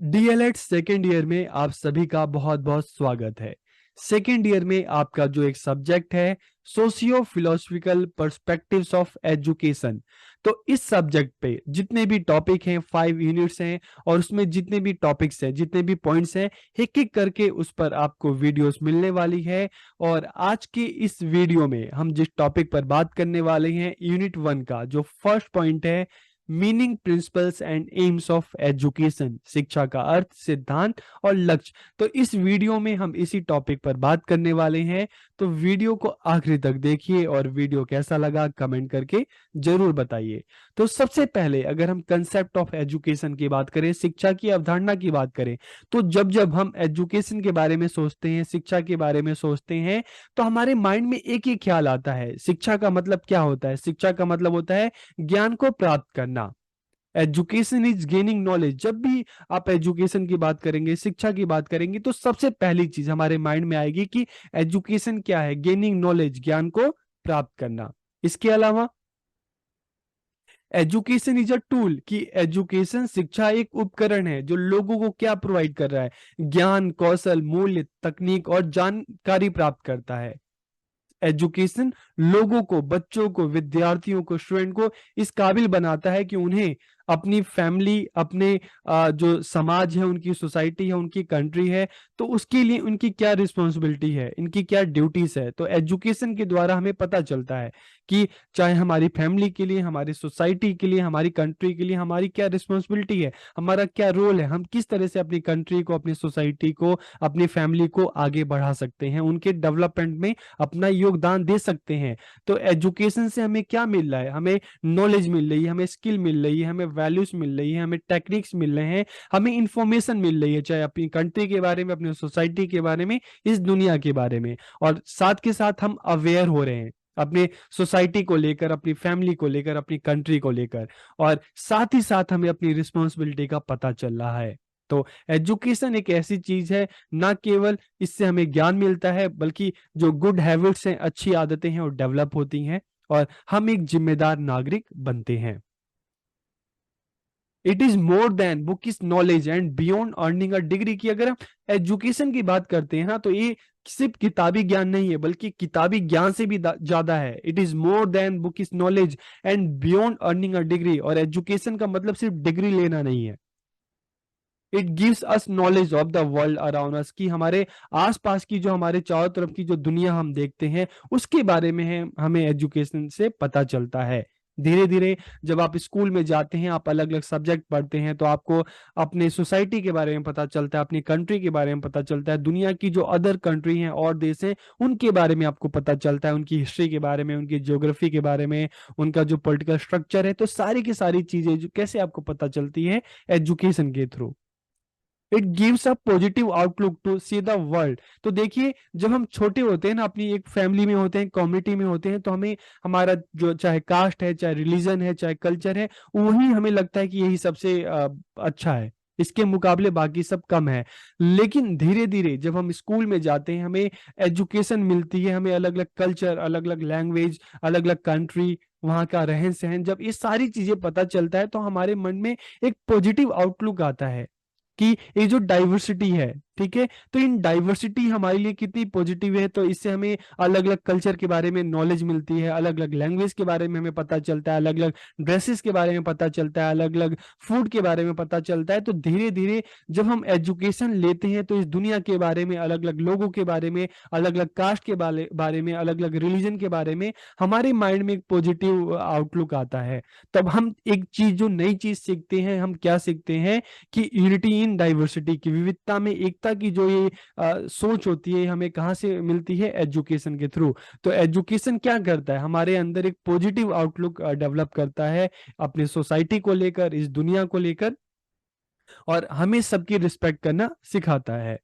DElEd second year में आप सभी का बहुत बहुत स्वागत है। सेकेंड ईयर में आपका जो एक सब्जेक्ट है socio philosophical perspectives of education. तो इस सब्जेक्ट पे जितने भी टॉपिक हैं 5 यूनिट्स हैं और उसमें जितने भी टॉपिक्स हैं जितने भी पॉइंट्स हैं एक एक करके उस पर आपको वीडियोस मिलने वाली है। और आज के इस वीडियो में हम जिस टॉपिक पर बात करने वाले हैं यूनिट 1 का जो फर्स्ट पॉइंट है meaning principles and AIIMS of education, शिक्षा का अर्थ, सिद्धांत और लक्ष्य। तो इस वीडियो में हम इसी टॉपिक पर बात करने वाले हैं। तो वीडियो को आखिरी तक देखिए और वीडियो कैसा लगा कमेंट करके जरूर बताइए। तो सबसे पहले अगर हम कंसेप्ट ऑफ एजुकेशन की बात करें, शिक्षा की अवधारणा की बात करें, तो जब जब हम एजुकेशन के बारे में सोचते हैं, शिक्षा के बारे में सोचते हैं, तो हमारे माइंड में एक ही ख्याल आता है। शिक्षा का मतलब क्या होता है? शिक्षा का मतलब होता है ज्ञान को प्राप्त करना। Education is gaining knowledge. जब भी आप एजुकेशन की बात करेंगे, शिक्षा की बात करेंगे, तो सबसे पहली चीज हमारे माइंड में आएगी कि एजुकेशन क्या है? गेनिंग नॉलेज, ज्ञान को प्राप्त करना। इसके अलावा एजुकेशन इज अ टूल, कि एजुकेशन, शिक्षा एक उपकरण है जो लोगों को क्या प्रोवाइड कर रहा है? ज्ञान, कौशल, मूल्य, तकनीक और जानकारी प्राप्त करता है। एजुकेशन लोगों को, बच्चों को, विद्यार्थियों को, स्टूडेंट को इस काबिल बनाता है कि उन्हें अपनी फैमिली, अपने जो समाज है, उनकी सोसाइटी है, उनकी कंट्री है, तो उसके लिए उनकी क्या रिस्पॉन्सिबिलिटी है, इनकी क्या ड्यूटीज है। तो एजुकेशन के द्वारा हमें पता चलता है कि चाहे हमारी फैमिली के लिए, हमारी सोसाइटी के लिए, हमारी कंट्री के लिए हमारी क्या रिस्पॉन्सिबिलिटी है, हमारा क्या रोल है, हम किस तरह से अपनी कंट्री को, अपनी सोसाइटी को, अपनी फैमिली को आगे बढ़ा सकते हैं, उनके डेवलपमेंट में अपना योगदान दे सकते हैं। तो एजुकेशन से हमें क्या मिल रहा है? हमें नॉलेज मिल रही है, हमें स्किल मिल रही है, हमें वैल्यूज मिल रही है, हमें टेक्निक्स मिल रहे हैं, हमें इंफॉर्मेशन मिल रही है, चाहे अपनी कंट्री के बारे में, अपनी सोसाइटी के बारे में, इस दुनिया के बारे में। और साथ के साथ हम अवेयर हो रहे हैं अपने सोसाइटी को लेकर, अपनी फैमिली को लेकर, अपनी कंट्री को लेकर। और साथ ही साथ हमें अपनी रिस्पॉन्सिबिलिटी का पता चल रहा है। तो एजुकेशन एक ऐसी चीज है, ना केवल इससे हमें ज्ञान मिलता है, बल्कि जो गुड हैबिट्स हैं, अच्छी आदतें हैं, वो डेवलप होती हैं और हम एक जिम्मेदार नागरिक बनते हैं। It is more than book is knowledge and beyond earning a degree. की अगर हम एजुकेशन की बात करते हैं ना, तो ये सिर्फ किताबी ज्ञान नहीं है, बल्कि किताबी ज्ञान से भी ज्यादा है। It is more than book is knowledge and beyond earning a degree. और एजुकेशन का मतलब सिर्फ डिग्री लेना नहीं है। It gives us knowledge of the world around us, की हमारे आसपास की, जो हमारे चारों तरफ की जो दुनिया हम देखते हैं, उसके बारे में है, हमें एजुकेशन से पता चलता है। धीरे धीरे जब आप स्कूल में जाते हैं, आप अलग अलग सब्जेक्ट पढ़ते हैं, तो आपको अपने सोसाइटी के बारे में पता चलता है, अपनी कंट्री के बारे में पता चलता है, दुनिया की जो अदर कंट्री हैं और देश हैं उनके बारे में आपको पता चलता है, उनकी हिस्ट्री के बारे में, उनकी ज्योग्राफी के बारे में, उनका जो पॉलिटिकल स्ट्रक्चर है। तो सारी की सारी चीजें जो कैसे आपको पता चलती है? एजुकेशन के थ्रू। It gives a positive outlook to see the world. तो देखिए, जब हम छोटे होते हैं ना, अपनी एक फैमिली में होते हैं, कम्युनिटी में होते हैं, तो हमें हमारा जो चाहे कास्ट है, चाहे रिलीजन है, चाहे कल्चर है, वही हमें लगता है कि यही सबसे अच्छा है, इसके मुकाबले बाकी सब कम है। लेकिन धीरे धीरे जब हम स्कूल में जाते हैं, हमें एजुकेशन मिलती है, हमें अलग अलग कल्चर, अलग अलग लैंग्वेज, अलग अलग कंट्री, वहाँ का रहन सहन, जब ये सारी चीजें पता चलता है, तो हमारे मन में एक पॉजिटिव आउटलुक आता है कि ये जो डाइवर्सिटी है, ठीक है, तो इन डाइवर्सिटी हमारे लिए कितनी पॉजिटिव है। तो इससे हमें अलग अलग कल्चर के बारे में नॉलेज मिलती है, अलग अलग लैंग्वेज के बारे में हमें पता चलता है, अलग अलग ड्रेसेस के बारे में पता चलता है, अलग अलग फूड के बारे में पता चलता है। तो धीरे धीरे जब हम एजुकेशन लेते हैं, तो इस दुनिया के बारे में, अलग अलग लोगों के बारे में, अलग अलग कास्ट के बारे में, अलग अलग रिलीजन के बारे में हमारे माइंड में एक पॉजिटिव आउटलुक आता है। तब हम एक चीज, जो नई चीज सीखते हैं, हम क्या सीखते हैं कि यूनिटी इन डाइवर्सिटी, की विविधता में एकता की जो ये सोच होती है, हमें कहाँ से मिलती है? एजुकेशन के थ्रू। तो एजुकेशन क्या करता है? हमारे अंदर एक पॉजिटिव आउटलुक डेवलप करता है अपने सोसाइटी को लेकर, इस दुनिया को लेकर, और हमें सबकी रिस्पेक्ट करना सिखाता है।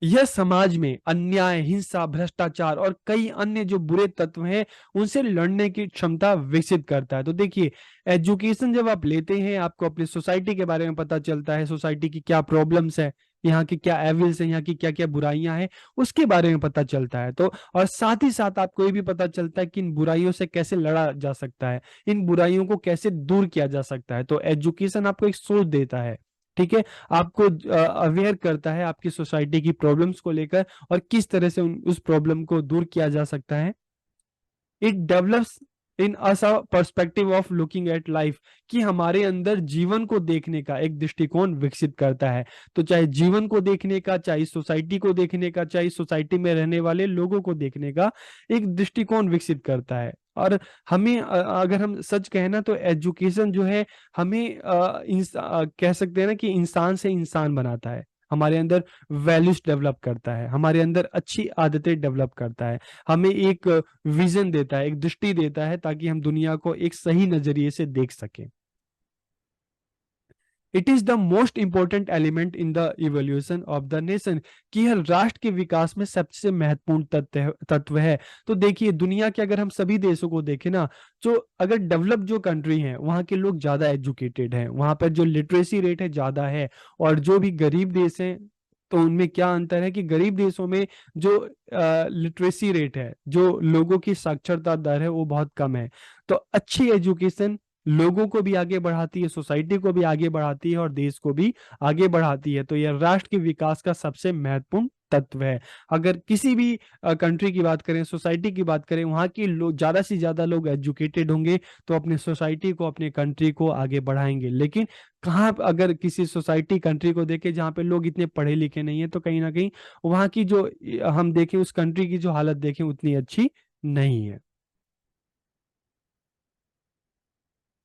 यह समाज में अन्याय, हिंसा, भ्रष्टाचार और कई अन्य जो बुरे तत्व हैं उनसे लड़ने की क्षमता विकसित करता है। तो देखिए, एजुकेशन जब आप लेते हैं, आपको अपनी सोसाइटी के बारे में पता चलता है, सोसाइटी की क्या प्रॉब्लम्स है, यहाँ की क्या एविल्स है, यहाँ की क्या क्या बुराइयां हैं, उसके बारे में पता चलता है। तो और साथ ही साथ आपको ये भी पता चलता है कि इन बुराइयों से कैसे लड़ा जा सकता है, इन बुराइयों को कैसे दूर किया जा सकता है। तो एजुकेशन आपको एक सोच देता है, ठीक है, आपको अवेयर करता है आपकी सोसाइटी की प्रॉब्लम्स को लेकर और किस तरह से उस प्रॉब्लम को दूर किया जा सकता है। It develops in us a perspective of looking at life, कि हमारे अंदर जीवन को देखने का एक दृष्टिकोण विकसित करता है। तो चाहे जीवन को देखने का, चाहे सोसाइटी को देखने का, चाहे सोसाइटी में रहने वाले लोगों को देखने का एक दृष्टिकोण विकसित करता है। और हमें अगर हम सच कहें ना, तो एजुकेशन जो है हमें कह सकते हैं ना कि इंसान से इंसान बनाता है, हमारे अंदर वैल्यूज डेवलप करता है, हमारे अंदर अच्छी आदतें डेवलप करता है, हमें एक विजन देता है, एक दृष्टि देता है, ताकि हम दुनिया को एक सही नजरिए से देख सकें। It is the most important element in the evolution of the nation, कि हर राष्ट्र के विकास में सबसे महत्वपूर्ण तत्व है। तो देखिए, दुनिया के अगर हम सभी देशों को देखें ना, तो अगर डेवलप जो कंट्री है वहाँ के लोग ज्यादा एजुकेटेड हैं, वहाँ पर जो लिटरेसी रेट है ज्यादा है, और जो भी गरीब देश हैं, तो उनमें क्या अंतर है कि गरीब देशों में जो लिटरेसी रेट है, जो लोगों की साक्षरता दर है, वो बहुत कम है। तो अच्छी एजुकेशन लोगों को भी आगे बढ़ाती है, सोसाइटी को भी आगे बढ़ाती है और देश को भी आगे बढ़ाती है। तो यह राष्ट्र के विकास का सबसे महत्वपूर्ण तत्व है। अगर किसी भी कंट्री की बात करें, सोसाइटी की बात करें, वहाँ की लोग ज्यादा से ज्यादा लोग एजुकेटेड होंगे तो अपने सोसाइटी को, अपने कंट्री को आगे बढ़ाएंगे। लेकिन कहाँ, अगर किसी सोसाइटी कंट्री को देखें जहाँ पे लोग इतने पढ़े लिखे नहीं है, तो कहीं ना कहीं वहाँ की जो हम देखें, उस कंट्री की जो हालत देखें, उतनी अच्छी नहीं है।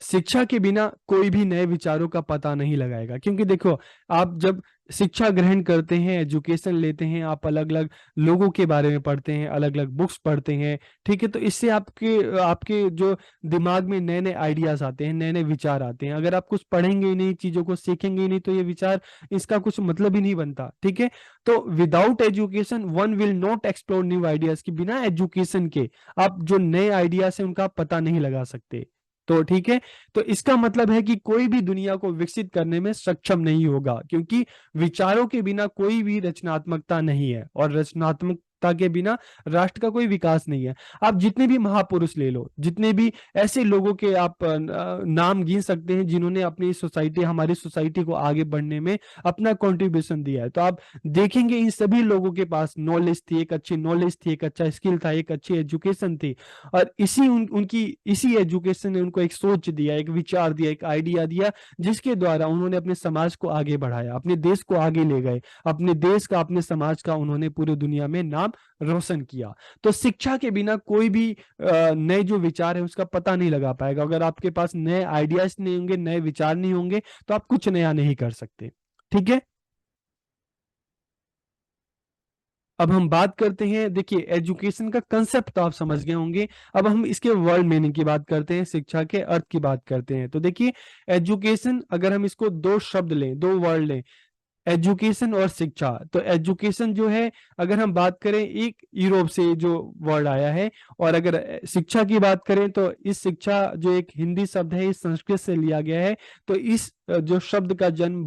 शिक्षा के बिना कोई भी नए विचारों का पता नहीं लगाएगा, क्योंकि देखो, आप जब शिक्षा ग्रहण करते हैं, एजुकेशन लेते हैं, आप अलग अलग लोगों के बारे में पढ़ते हैं, अलग अलग बुक्स पढ़ते हैं, ठीक है, तो इससे आपके आपके जो दिमाग में नए नए आइडियाज आते हैं, नए नए विचार आते हैं। अगर आप कुछ पढ़ेंगे ही नहीं, चीजों को सीखेंगे ही नहीं, तो ये विचार, इसका कुछ मतलब ही नहीं बनता, ठीक है। तो without education one will not explore new ideas, की बिना एजुकेशन के आप जो नए आइडियाज हैं उनका पता नहीं लगा सकते। तो ठीक है, तो इसका मतलब है कि कोई भी दुनिया को विकसित करने में सक्षम नहीं होगा, क्योंकि विचारों के बिना कोई भी रचनात्मकता नहीं है, और रचनात्मकता के बिना राष्ट्र का कोई विकास नहीं है। आप जितने भी महापुरुष ले लो, जितने भी ऐसे लोगों के आप नाम गिन सकते हैं जिन्होंने अपनी सोसाइटी, हमारी सोसाइटी को आगे बढ़ने में अपना कंट्रीब्यूशन दिया है, तो आप देखेंगे इन सभी लोगों के पास नॉलेज थी, एक अच्छी नॉलेज थी, एक अच्छा स्किल था, एक अच्छी एजुकेशन थी। और उनकी इसी एजुकेशन ने उनको एक सोच दिया, एक विचार दिया, एक आइडिया दिया, जिसके द्वारा उन्होंने अपने समाज को आगे बढ़ाया, अपने देश को आगे ले गए, अपने देश का, अपने समाज का उन्होंने पूरी दुनिया में नाम रोशन किया। तो शिक्षा के बिना कोई भी नए जो विचार है उसका पता नहीं लगा पाएगा। अगर आपके पास नए आइडियाज नहीं होंगे, नए विचार नहीं होंगे, तो आप कुछ नया नहीं कर सकते, ठीक है। अब हम बात करते हैं, देखिए, एजुकेशन का कंसेप्ट तो आप समझ गए होंगे। अब हम इसके वर्ड मीनिंग की बात करते हैं, शिक्षा के अर्थ की बात करते हैं। तो देखिए, एजुकेशन, अगर हम इसको दो शब्द लें, दो वर्ड लें, एजुकेशन और शिक्षा, तो एजुकेशन जो है, अगर हम बात करें, एक यूरोप से जो वर्ड आया है। और अगर शिक्षा की बात करें, तो इस शिक्षा जो एक हिंदी शब्द है, इस संस्कृत से लिया गया है। तो इस जो शब्द का जन्म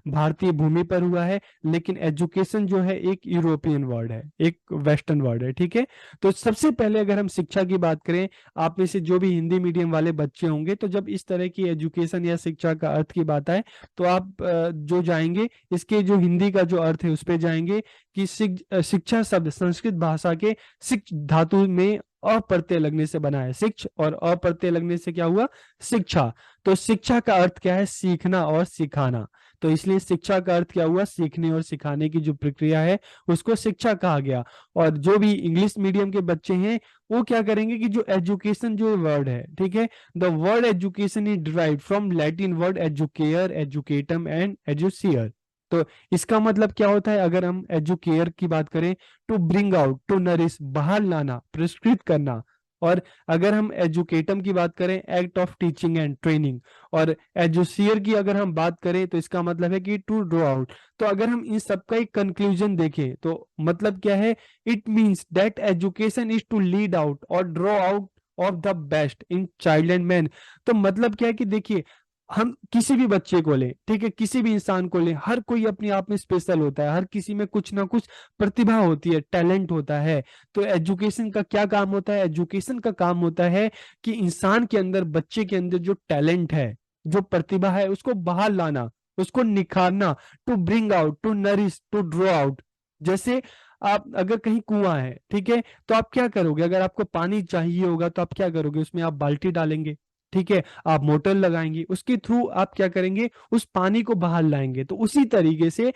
भारतीय भूमि पर हुआ है, लेकिन एजुकेशन जो है एक यूरोपियन वर्ड है, एक वेस्टर्न वर्ड है, ठीक है। तो सबसे पहले अगर हम शिक्षा की बात करें, आप में से जो भी हिंदी मीडियम वाले बच्चे होंगे, तो जब इस तरह की एजुकेशन या शिक्षा का अर्थ की बात आए, तो आप जो जाएंगे, इसके जो हिंदी का जो अर्थ है उस पे जाएंगे, कि शिक्षा शब्द संस्कृत भाषा के शिक्ष धातु में अ प्रत्यय लगने से बना है, शिक्ष, और अ प्रत्यय लगने से क्या हुआ, शिक्षा। तो शिक्षा का अर्थ क्या है, सीखना और सिखाना। तो इसलिए शिक्षा का अर्थ क्या हुआ, सीखने और सिखाने की जो प्रक्रिया है उसको शिक्षा कहा गया। और जो भी इंग्लिश मीडियम के बच्चे हैं, वो क्या करेंगे कि जो एजुकेशन जो वर्ड है, ठीक है, the word education is derived from Latin word educare, educatum and educere. तो इसका मतलब क्या होता है, अगर हम एजुकेयर की बात करें, to bring out, to nourish, बाहर लाना, प्रिस्क्रिप्ट करना, और अगर हम एजुकेटम की बात करें, act of teaching and training, और एजुसियर की अगर हम बात करें तो इसका मतलब है कि टू ड्रॉ आउट। तो अगर हम इन सबका एक कंक्लूजन देखें तो मतलब क्या है, it means that education is to lead out और draw out of the best in child and man. तो मतलब क्या है कि देखिए, हम किसी भी बच्चे को लें, ठीक है, किसी भी इंसान को लें, हर कोई अपने आप में स्पेशल होता है, हर किसी में कुछ ना कुछ प्रतिभा होती है, टैलेंट होता है। तो एजुकेशन का क्या काम होता है, एजुकेशन का काम होता है कि इंसान के अंदर, बच्चे के अंदर जो टैलेंट है, जो प्रतिभा है, उसको बाहर लाना, उसको निखारना, to bring out, to nourish, to draw out. जैसे आप अगर कहीं कुआं है, ठीक है, तो आप क्या करोगे, अगर आपको पानी चाहिए होगा तो आप क्या करोगे, उसमें आप बाल्टी डालेंगे, ठीक है, आप मोटर लगाएंगे, उसके थ्रू आप क्या करेंगे, उस पानी को बाहर लाएंगे। तो उसी तरीके से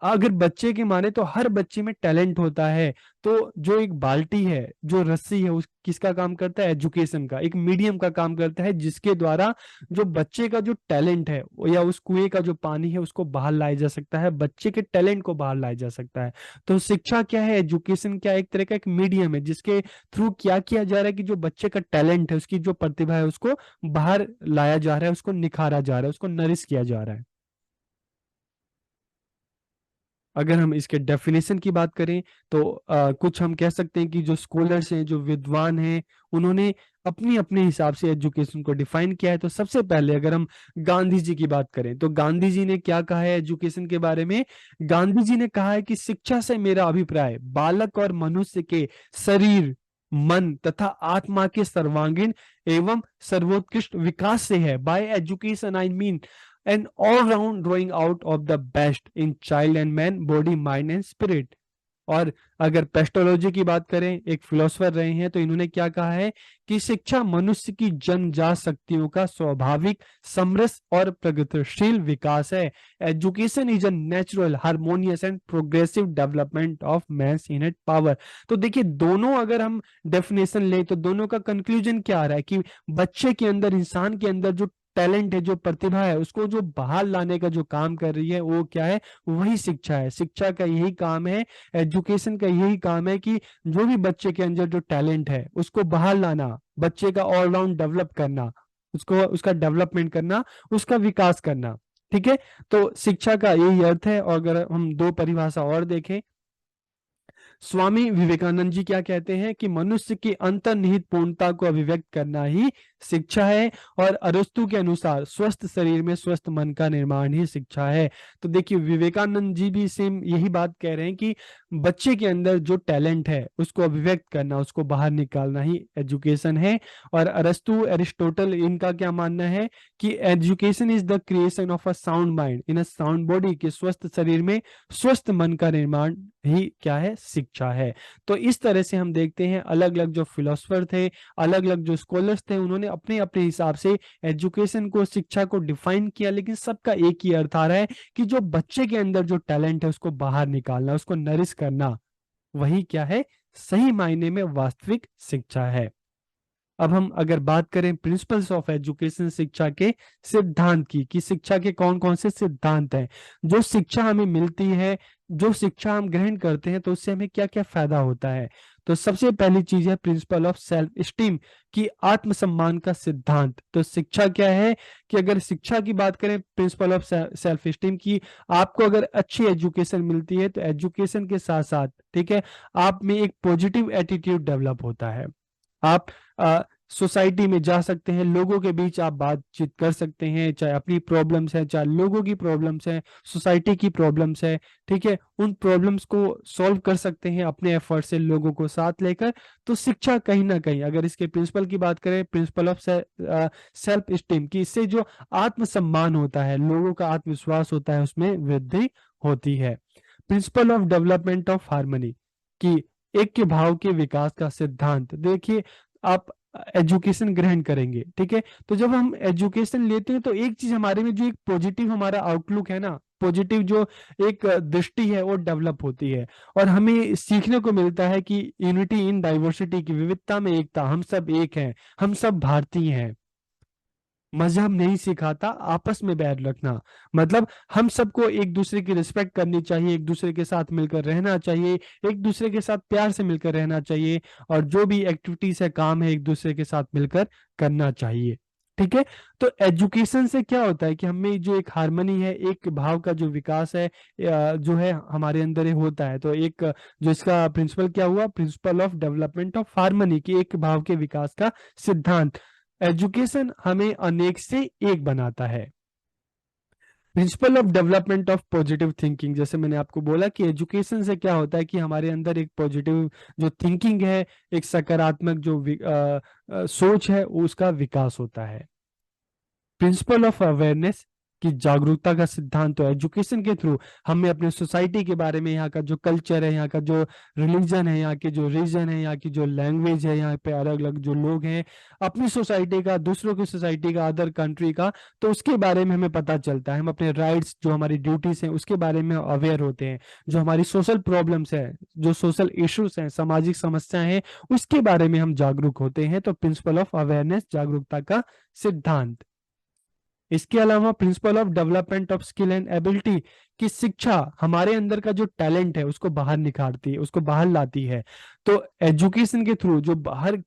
अगर बच्चे के माने तो हर बच्चे में टैलेंट होता है। तो जो एक बाल्टी है, जो रस्सी है, उस किसका काम करता है, एजुकेशन का, एक मीडियम का काम करता है, जिसके द्वारा जो बच्चे का जो टैलेंट है या उस कुएं का जो पानी है उसको बाहर लाया जा सकता है, बच्चे के टैलेंट को बाहर लाया जा सकता है। तो शिक्षा क्या है, एजुकेशन क्या है, एक तरह का एक मीडियम है जिसके थ्रू क्या किया जा रहा है कि जो बच्चे का टैलेंट है, उसकी जो प्रतिभा है, उसको बाहर लाया जा रहा है, उसको निखारा जा रहा है, उसको नरिश किया जा रहा है। अगर हम इसके डेफिनेशन की बात करें तो कुछ हम कह सकते हैं कि जो स्कॉलर्स हैं, जो विद्वान हैं, उन्होंने अपनी अपने हिसाब से एजुकेशन को डिफाइन किया है। तो सबसे पहले अगर हम गांधी जी की बात करें तो गांधी जी ने क्या कहा है एजुकेशन के बारे में। गांधी जी ने कहा है कि शिक्षा से मेरा अभिप्राय बालक और मनुष्य के शरीर, मन तथा आत्मा के सर्वांगीण एवं सर्वोत्कृष्ट विकास से है। Bye education I mean an all-round drawing out of the best in child and man, body, mind and spirit। और अगर पेस्टोलॉजी की बात करें, एक फिलोसफर रहे हैं, तो इन्होंने क्या कहा है कि शिक्षा मनुष्य की जन्मजात शक्तियों का स्वाभाविक, समरस और प्रगतिशील विकास है। Education is a natural, harmonious and progressive development of man's innate power. तो देखिए, दोनों अगर हम डेफिनेशन लें तो दोनों का कंक्लूजन क्या आ रहा है कि बच्चे के अंदर, इंसान के अंदर जो टैलेंट है, जो प्रतिभा है, उसको जो बाहर लाने का जो काम कर रही है वो क्या है, वही शिक्षा है। शिक्षा का यही काम है, एजुकेशन का यही काम है कि जो भी बच्चे के अंदर जो टैलेंट है उसको बाहर लाना, बच्चे का ऑलराउंड डेवलप करना, उसको, उसका डेवलपमेंट करना, उसका विकास करना। ठीक है, तो शिक्षा का यही अर्थ है। और अगर हम दो परिभाषा और देखें, स्वामी विवेकानंद जी क्या कहते हैं कि मनुष्य की अंतर्निहित पूर्णता को अभिव्यक्त करना ही शिक्षा है। और अरस्तु के अनुसार स्वस्थ शरीर में स्वस्थ मन का निर्माण ही शिक्षा है। तो देखिए, विवेकानंद जी भी सेम यही बात कह रहे हैं कि बच्चे के अंदर जो टैलेंट है उसको अभिव्यक्त करना, उसको बाहर निकालना ही एजुकेशन है। और अरस्तु, एरिस्टोटल, इनका क्या मानना है कि education is the creation of a sound mind in a sound body, कि स्वस्थ शरीर में स्वस्थ मन का निर्माण ही क्या है, शिक्षा है। तो इस तरह से हम देखते हैं अलग अलग जो फिलोसफर थे, अलग अलग जो स्कॉलर्स थे, उन्होंने अपने अपने हिसाब से एजुकेशन को, शिक्षा को डिफाइन किया, लेकिन सबका एक ही अर्थ आ रहा है कि जो बच्चे के अंदर जो टैलेंट है उसको बाहर निकालना, उसको नरिश करना, वही क्या है, सही मायने में वास्तविक शिक्षा है। अब हम अगर बात करें प्रिंसिपल्स ऑफ एजुकेशन, शिक्षा के सिद्धांत की, कि शिक्षा के कौन कौन से सिद्धांत हैं, जो शिक्षा हमें मिलती है, जो शिक्षा हम ग्रहण करते हैं तो उससे हमें क्या क्या फायदा होता है। तो सबसे पहली चीज है प्रिंसिपल ऑफ सेल्फ स्टीम, की आत्मसम्मान का सिद्धांत। तो शिक्षा क्या है कि अगर शिक्षा की बात करें, प्रिंसिपल ऑफ सेल्फ स्टीम की, आपको अगर अच्छी एजुकेशन मिलती है तो एजुकेशन के साथ साथ, ठीक है, आप में एक पॉजिटिव एटीट्यूड डेवलप होता है। आप सोसाइटी में जा सकते हैं, लोगों के बीच आप बातचीत कर सकते हैं, चाहे अपनी प्रॉब्लम्स है, चाहे लोगों की प्रॉब्लम्स है, सोसाइटी की प्रॉब्लम्स है, ठीक है, उन प्रॉब्लम्स को सॉल्व कर सकते हैं अपने एफर्ट से, लोगों को साथ लेकर। तो शिक्षा कहीं ना कहीं, अगर इसके प्रिंसिपल की बात करें, प्रिंसिपल ऑफ सेल्फ स्टीम, की इससे जो आत्मसम्मान होता है, लोगों का आत्मविश्वास होता है, उसमें वृद्धि होती है। Principle of development of harmony, की ऐक्य भाव के विकास का सिद्धांत। देखिए, आप एजुकेशन ग्रहण करेंगे, ठीक है, तो जब हम एजुकेशन लेते हैं तो एक चीज हमारे में जो एक पॉजिटिव हमारा आउटलुक है ना, पॉजिटिव जो एक दृष्टि है वो डेवलप होती है। और हमें सीखने को मिलता है कि यूनिटी इन डाइवर्सिटी, की विविधता में एकता, हम सब एक हैं, हम सब भारतीय हैं। मजहब नहीं सिखाता आपस में बैर रखना। मतलब हम सबको एक दूसरे की रिस्पेक्ट करनी चाहिए, एक दूसरे के साथ मिलकर रहना चाहिए, एक दूसरे के साथ प्यार से मिलकर रहना चाहिए, और जो भी एक्टिविटीज है, काम है, एक दूसरे के साथ मिलकर करना चाहिए। ठीक है। तो एजुकेशन से क्या होता है कि हमें जो एक हार्मनी है, एक भाव का जो विकास है, जो है हमारे अंदर ये होता है। तो एक जो इसका प्रिंसिपल क्या हुआ, principle of development of harmony, की एक भाव के विकास का सिद्धांत। एजुकेशन हमें अनेक से एक बनाता है। Principle of development of positive thinking, जैसे मैंने आपको बोला कि एजुकेशन से क्या होता है कि हमारे अंदर एक पॉजिटिव जो थिंकिंग है, एक सकारात्मक जो सोच है, उसका विकास होता है। प्रिंसिपल ऑफ अवेयरनेस की जागरूकता का सिद्धांत, तो एजुकेशन के थ्रू हमें अपने सोसाइटी के बारे में, यहाँ का जो कल्चर है, यहाँ का जो रिलीजन है, यहाँ के जो रीजन है, यहाँ की जो लैंग्वेज है, यहाँ पे अलग अलग जो लोग हैं, अपनी सोसाइटी का, दूसरों की सोसाइटी का, अदर कंट्री का, तो उसके बारे में हमें पता चलता है। हम अपने राइट्स, जो हमारी ड्यूटीज हैं, उसके बारे में अवेयर होते हैं। जो हमारी सोशल प्रॉब्लम्स है, जो सोशल इश्यूज हैं, सामाजिक समस्याएं हैं, उसके बारे में हम जागरूक होते हैं। तो प्रिंसिपल ऑफ अवेयरनेस, जागरूकता का सिद्धांत। इसके अलावा principle of development of skill and ability, की शिक्षा हमारे अंदर का जो टैलेंट है उसको बाहर निखारती है, उसको बाहर लाती है। तो एजुकेशन के थ्रू जो बाहर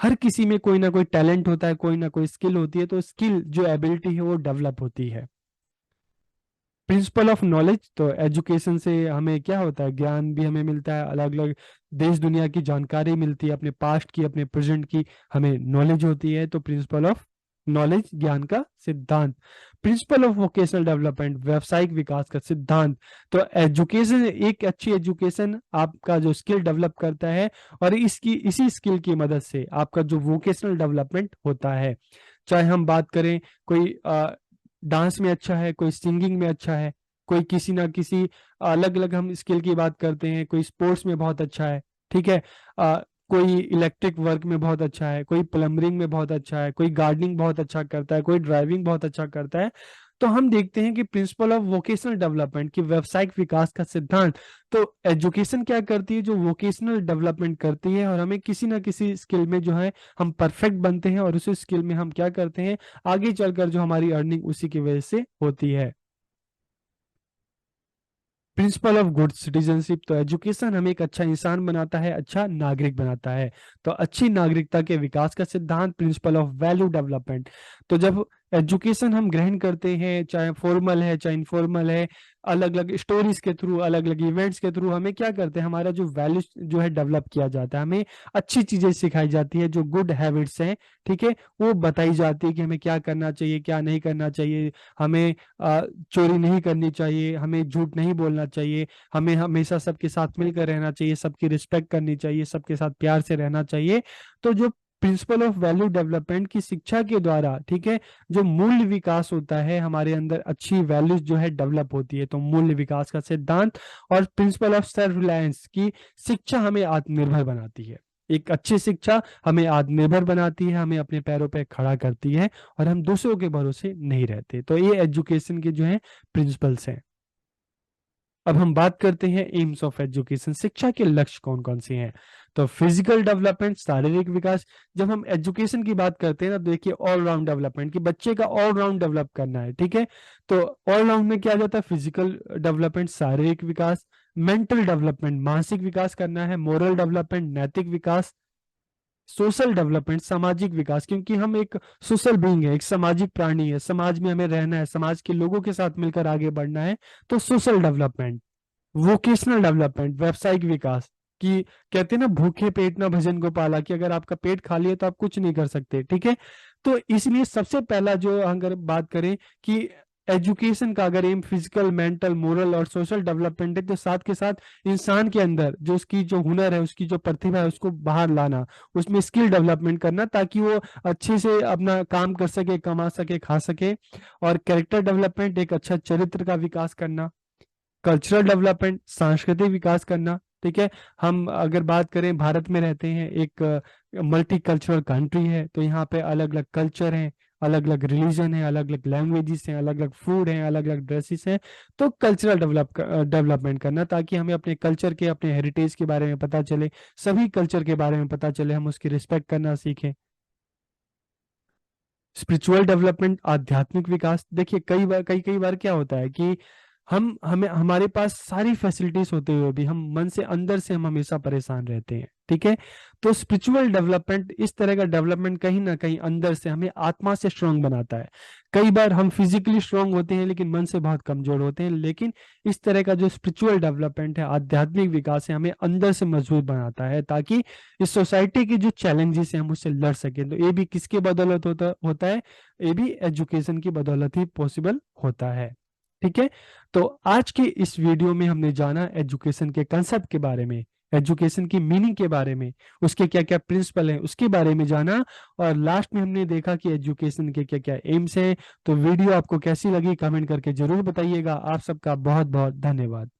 हर किसी में कोई ना कोई टैलेंट होता है, कोई ना कोई स्किल होती है, तो स्किल जो एबिलिटी है वो डेवलप होती है। प्रिंसिपल ऑफ नॉलेज, तो एजुकेशन से हमें क्या होता है, ज्ञान भी हमें मिलता है, अलग अलग देश दुनिया की जानकारी मिलती है, अपने पास्ट की, अपने प्रेजेंट की हमें नॉलेज होती है। तो प्रिंसिपल ऑफ नॉलेज, ज्ञान का सिद्धांत। प्रिंसिपल ऑफ वोकेशनल डेवलपमेंट, व्यावसायिक विकास का सिद्धांत। तो एजुकेशन, एक अच्छी एजुकेशन आपका जो स्किल डेवलप करता है, और इसी स्किल की मदद से आपका जो वोकेशनल डेवलपमेंट होता है। चाहे हम बात करें, कोई डांस में अच्छा है, कोई सिंगिंग में अच्छा है, कोई किसी ना किसी, अलग अलग हम स्किल की बात करते हैं, कोई स्पोर्ट्स में बहुत अच्छा है। ठीक है। कोई इलेक्ट्रिक वर्क में बहुत अच्छा है, कोई प्लम्बरिंग में बहुत अच्छा है, कोई गार्डनिंग बहुत अच्छा करता है, कोई ड्राइविंग बहुत अच्छा करता है। तो हम देखते हैं कि प्रिंसिपल ऑफ वोकेशनल डेवलपमेंट की व्यावसायिक विकास का सिद्धांत। तो एजुकेशन क्या करती है, जो वोकेशनल डेवलपमेंट करती है, और हमें किसी ना किसी स्किल में जो है हम परफेक्ट बनते हैं, और उसी स्किल में हम क्या करते हैं, आगे चलकर जो हमारी अर्निंग उसी की वजह से होती है। प्रिंसिपल ऑफ गुड सिटीजनशिप, तो एजुकेशन हमें एक अच्छा इंसान बनाता है, अच्छा नागरिक बनाता है। तो अच्छी नागरिकता के विकास का सिद्धांत, प्रिंसिपल ऑफ वैल्यू डेवलपमेंट। तो जब एजुकेशन हम ग्रहण करते हैं, चाहे फॉर्मल है चाहे इनफॉर्मल है, अलग अलग स्टोरीज के थ्रू, अलग अलग इवेंट्स के थ्रू हमें क्या करते हैं, हमारा जो वैल्यू जो है डेवलप किया जाता है, हमें अच्छी चीजें सिखाई जाती है, जो गुड हैबिट्स हैं, ठीक है, वो बताई जाती है कि हमें क्या करना चाहिए, क्या नहीं करना चाहिए। हमें चोरी नहीं करनी चाहिए, हमें झूठ नहीं बोलना चाहिए, हमें हमेशा सबके साथ मिलकर रहना चाहिए, सबकी रिस्पेक्ट करनी चाहिए, सबके साथ प्यार से रहना चाहिए। तो जो प्रिंसिपल ऑफ वैल्यू डेवलपमेंट की शिक्षा के द्वारा, ठीक है, जो मूल्य विकास होता है, हमारे अंदर अच्छी वैल्यूज जो है डेवलप होती है। तो मूल्य विकास का सिद्धांत, और प्रिंसिपल ऑफ सेल्फ रिलायंस की शिक्षा हमें आत्मनिर्भर बनाती है। एक अच्छी शिक्षा हमें आत्मनिर्भर बनाती है, हमें अपने पैरों पर खड़ा करती है, और हम दूसरों के भरोसे नहीं रहते। तो ये एजुकेशन के जो है प्रिंसिपल्स हैं। अब हम बात करते हैं एम्स ऑफ एजुकेशन, शिक्षा के लक्ष्य कौन कौन से हैं। तो फिजिकल डेवलपमेंट, शारीरिक विकास। जब हम एजुकेशन की बात करते हैं ना, देखिए ऑलराउंड डेवलपमेंट, कि बच्चे का ऑलराउंड डेवलप करना है। ठीक है। तो ऑलराउंड में क्या आ जाता है, फिजिकल डेवलपमेंट, शारीरिक विकास, मेंटल डेवलपमेंट, मानसिक विकास करना है, मोरल डेवलपमेंट, नैतिक विकास, सोशल डेवलपमेंट, सामाजिक विकास, क्योंकि हम एक सोशल बीइंग है, एक सामाजिक प्राणी है, समाज में हमें रहना है, समाज के लोगों के साथ मिलकर आगे बढ़ना है। तो सोशल डेवलपमेंट, वोकेशनल डेवलपमेंट, व्यावसायिक विकास, कि कहते हैं ना, भूखे पेट ना भजन गोपाला, कि अगर आपका पेट खाली है तो आप कुछ नहीं कर सकते। ठीक है। तो इसलिए सबसे पहला जो अगर बात करें कि एजुकेशन का अगर एम फिजिकल, मेंटल, मोरल और सोशल डेवलपमेंट है, तो साथ के साथ इंसान के अंदर जो उसकी जो हुनर है, उसकी जो प्रतिभा है, उसको बाहर लाना, उसमें स्किल डेवलपमेंट करना, ताकि वो अच्छे से अपना काम कर सके, कमा सके, खा सके। और कैरेक्टर डेवलपमेंट, एक अच्छा चरित्र का विकास करना। कल्चरल डेवलपमेंट, सांस्कृतिक विकास करना। ठीक है। हम अगर बात करें, भारत में रहते हैं, एक मल्टी कल्चरल कंट्री है, तो यहाँ पे अलग अलग कल्चर हैं, अलग अलग रिलीजन है, अलग अलग लैंग्वेजेस हैं, अलग अलग फूड हैं, अलग अलग ड्रेसेस हैं। तो कल्चरल डेवलपमेंट करना, ताकि हमें अपने कल्चर के, अपने हेरिटेज के बारे में पता चले, सभी कल्चर के बारे में पता चले, हम उसकी रिस्पेक्ट करना सीखें। स्पिरिचुअल डेवलपमेंट, आध्यात्मिक विकास। देखिए कई बार क्या होता है कि हमें हमारे पास सारी फैसिलिटीज होते हुए भी हम मन से अंदर से हम हमेशा परेशान रहते हैं, ठीक है। तो स्पिरिचुअल डेवलपमेंट, इस तरह का डेवलपमेंट कहीं ना कहीं अंदर से हमें आत्मा से स्ट्रांग बनाता है। कई बार हम फिजिकली स्ट्रांग होते हैं लेकिन मन से बहुत कमजोर होते हैं, लेकिन इस तरह का जो स्पिरिचुअल डेवलपमेंट है, आध्यात्मिक विकास है, हमें अंदर से मजबूत बनाता है, ताकि इस सोसाइटी की जो चैलेंजेस हैं हम उससे लड़ सकें। तो ये भी किसके बदौलत होता है? ये भी एजुकेशन की बदौलत ही पॉसिबल होता है, ठीक है। तो आज के इस वीडियो में हमने जाना एजुकेशन के कंसेप्ट के बारे में, एजुकेशन की मीनिंग के बारे में, उसके क्या क्या प्रिंसिपल हैं उसके बारे में जाना, और लास्ट में हमने देखा कि एजुकेशन के क्या क्या एम्स हैं। तो वीडियो आपको कैसी लगी कमेंट करके जरूर बताइएगा। आप सबका बहुत बहुत धन्यवाद।